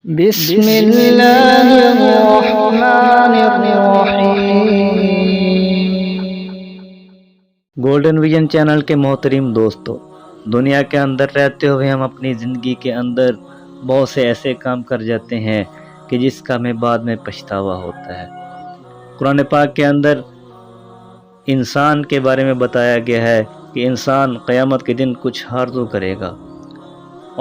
بسم اللہ الرحمن الرحیم۔ گولڈن ویژن چینل کے محترم دوستو، دنیا کے اندر رہتے ہوئے ہم اپنی زندگی کے اندر بہت سے ایسے کام کر جاتے ہیں کہ جس کا ہمیں بعد میں پچھتاوا ہوتا ہے۔ قرآن پاک کے اندر انسان کے بارے میں بتایا گیا ہے کہ انسان قیامت کے دن کچھ آرزو کرے گا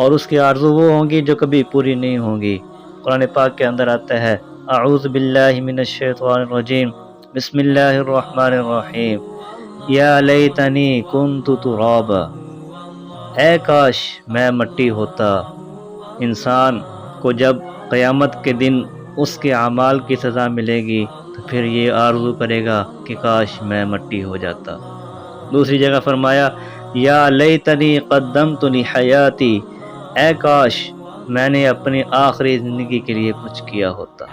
اور اس کی آرزو وہ ہوں گی جو کبھی پوری نہیں ہوں گی۔ قرآن پاک کے اندر آتا ہے اعوذ باللہ من الشیطان الرجیم بسم اللہ الرحمن الرحیم یا لیتنی کنت ترابا، اے کاش میں مٹی ہوتا۔ انسان کو جب قیامت کے دن اس کے اعمال کی سزا ملے گی تو پھر یہ آرزو کرے گا کہ کاش میں مٹی ہو جاتا۔ دوسری جگہ فرمایا یا لیتنی قدمت لحیاتی، اے کاش میں نے اپنی آخری زندگی کے لیے کچھ کیا ہوتا۔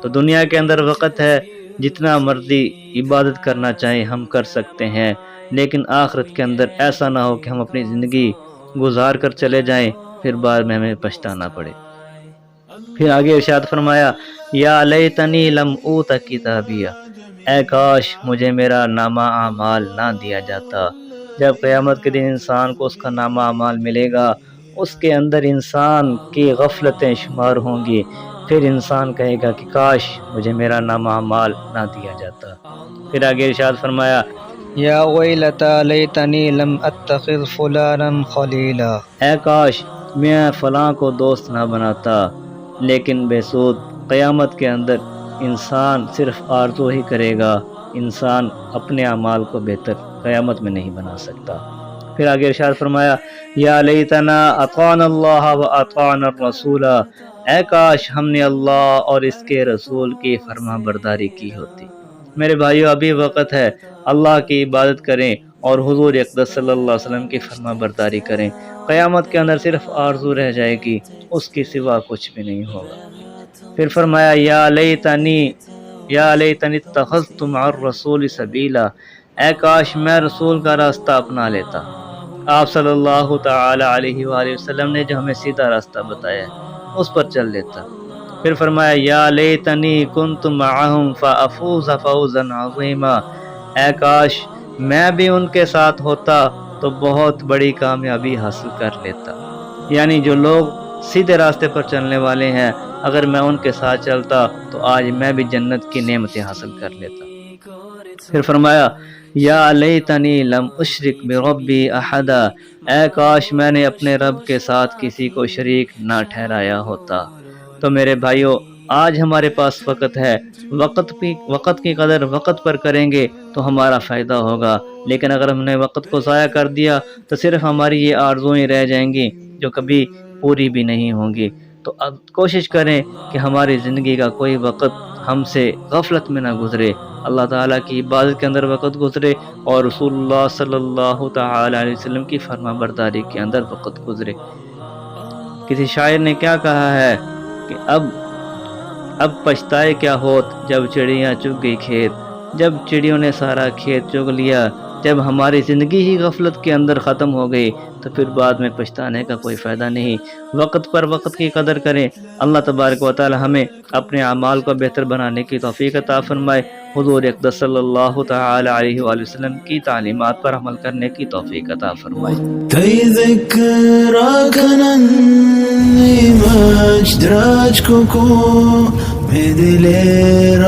تو دنیا کے اندر وقت ہے، جتنا مرضی عبادت کرنا چاہیں ہم کر سکتے ہیں، لیکن آخرت کے اندر ایسا نہ ہو کہ ہم اپنی زندگی گزار کر چلے جائیں پھر بعد میں ہمیں پچھتانا پڑے۔ پھر آگے ارشاد فرمایا یا لیتنی لم اوت کتابیہ، اے کاش مجھے میرا نامہ اعمال نہ دیا جاتا۔ جب قیامت کے دن انسان کو اس کا نامہ اعمال ملے گا، اس کے اندر انسان کی غفلتیں شمار ہوں گی، پھر انسان کہے گا کہ کاش مجھے میرا نامہ اعمال نہ دیا جاتا۔ پھر آگے ارشاد فرمایا یا ویلتا لیتنی لم اتخذ فلانا خلیلا، اے کاش میں فلاں کو دوست نہ بناتا۔ لیکن بے سود قیامت کے اندر انسان صرف آرزو ہی کرے گا، انسان اپنے اعمال کو بہتر قیامت میں نہیں بنا سکتا۔ پھر آگے ارشاد فرمایا یا لیتنا اطعنا اللہ و اطعنا الرسول، اے کاش ہم نے اللہ اور اس کے رسول کی فرما برداری کی ہوتی۔ میرے بھائیو، ابھی وقت ہے، اللہ کی عبادت کریں اور حضور اقدس صلی اللہ علیہ وسلم کی فرما برداری کریں۔ قیامت کے اندر صرف آرزو رہ جائے گی، اس کی سوا کچھ بھی نہیں ہوگا۔ پھر فرمایا یا لیتنی اتخذت مع الرسول سبیلا، اے کاش میں رسول کا راستہ اپنا لیتا۔ آپ صلی اللہ تعالی علیہ وآلہ وسلم نے جو ہمیں سیدھا راستہ بتایا ہے اس پر چل لیتا۔ پھر فرمایا یا لیتنی کنت معہم فافوز فوزا عظیما، اے کاش میں بھی ان کے ساتھ ہوتا تو بہت بڑی کامیابی حاصل کر لیتا۔ یعنی جو لوگ سیدھے راستے پر چلنے والے ہیں، اگر میں ان کے ساتھ چلتا تو آج میں بھی جنت کی نعمتیں حاصل کر لیتا۔ پھر فرمایا یا لیتنی لم اشرک بربی احدا، اے کاش میں نے اپنے رب کے ساتھ کسی کو شریک نہ ٹھہرایا ہوتا۔ تو میرے بھائیو، آج ہمارے پاس وقت ہے، وقت کی قدر وقت پر کریں گے تو ہمارا فائدہ ہوگا، لیکن اگر ہم نے وقت کو ضائع کر دیا تو صرف ہماری یہ آرزوئیں رہ جائیں گی جو کبھی پوری بھی نہیں ہوں گی۔ تو اب کوشش کریں کہ ہماری زندگی کا کوئی وقت ہم سے غفلت میں نہ گزرے، اللہ تعالیٰ کی عبادت کے اندر وقت گزرے اور رسول اللہ صلی اللہ تعالی علیہ وسلم کی فرما برداری کے اندر وقت گزرے۔ کسی شاعر نے کیا کہا ہے کہ اب پچھتائے کیا ہوت جب چڑیاں چگ گئی کھیت، جب چڑیوں نے سارا کھیت چگ لیا، جب ہماری زندگی ہی غفلت کے اندر ختم ہو گئی تو پھر بعد میں پچھتانے کا کوئی فائدہ نہیں۔ وقت پر وقت کی قدر کریں۔ اللہ تبارک و تعالی ہمیں اپنے اعمال کو بہتر بنانے کی توفیق عطا فرمائے، حضور اقدس صلی اللہ تعالی علیہ وآلہ وسلم کی تعلیمات پر عمل کرنے کی توفیق عطا فرمائے۔ تذكركنا مجدراج كوكو بدلير